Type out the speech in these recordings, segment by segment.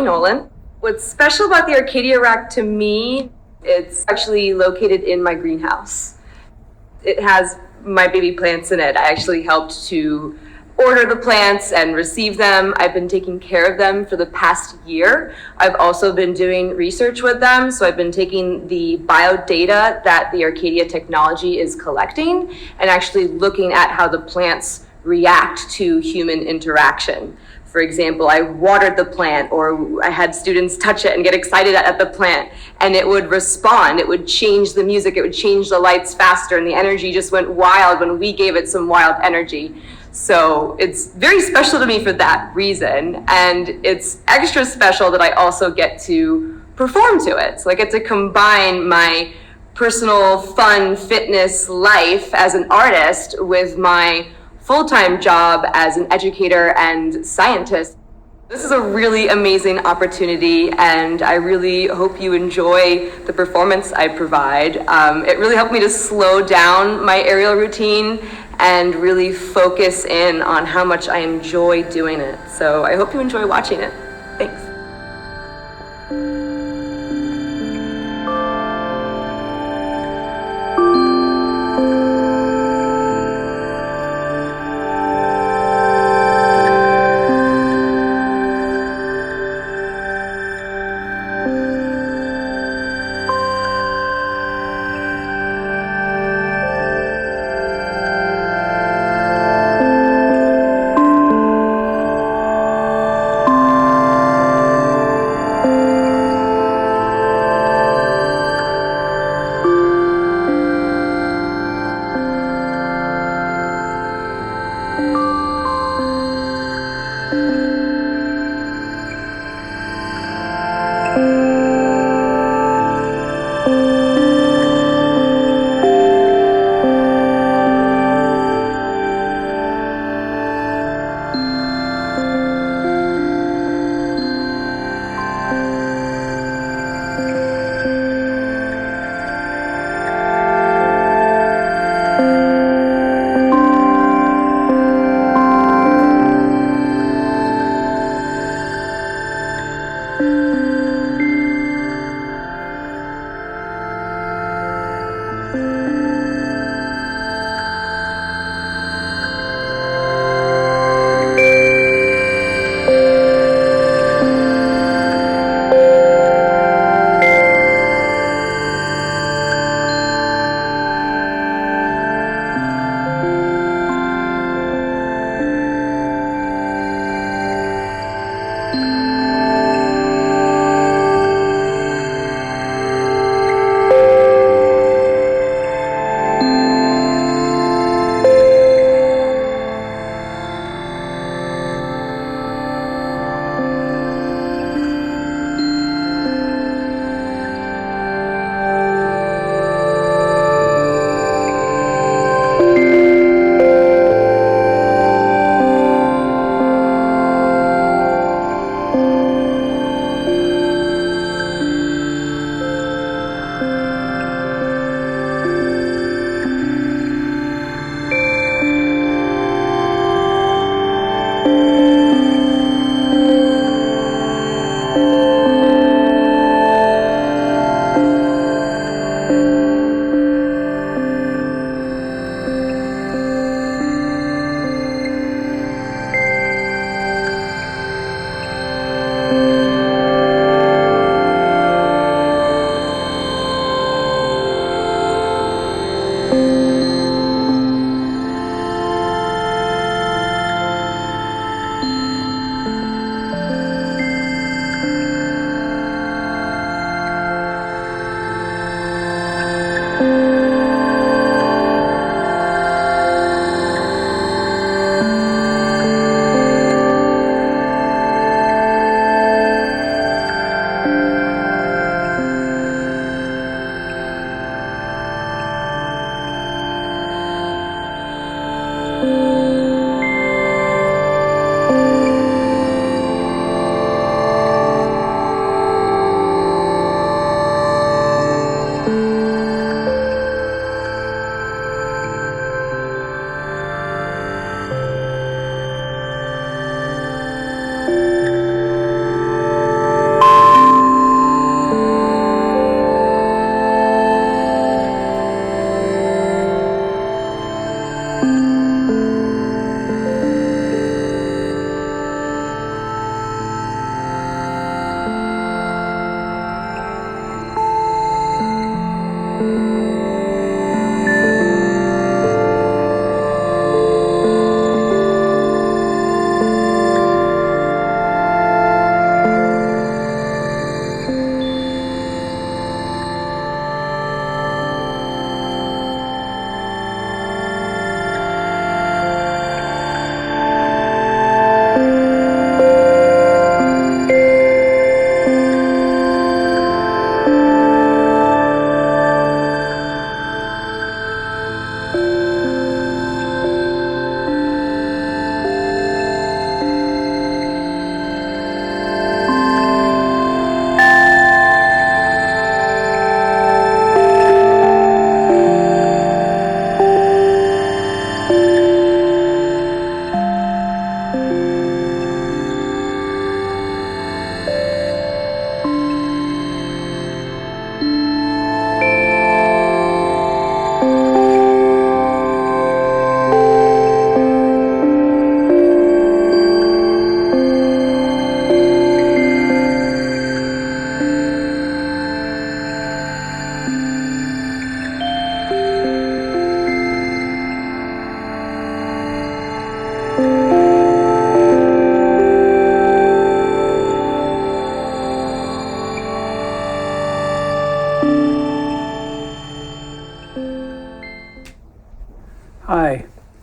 Doni Nolan. What's special about the Arcadia rack to me, it's actually located in my greenhouse. It has my baby plants in it. I actually helped to order the plants and receive them. I've been taking care of them for the past year. I've also been doing research with them. So I've been taking the biodata that the Arcadia technology is collecting and actually looking at how the plants react to human interaction. For example, I watered the plant, or I had students touch it and get excited at the plant, and it would respond. It would change the music, it would change the lights faster, and the energy just went wild when we gave it some wild energy. So it's very special to me for that reason, and it's extra special that I also get to perform to it. So I get to combine my personal fun fitness life as an artist with my full-time job as an educator and scientist. This is a really amazing opportunity, and I really hope you enjoy the performance I provide. It really helped me to slow down my aerial routine and really focus in on how much I enjoy doing it. So I hope you enjoy watching it. Thanks.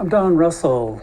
I'm Don Russell.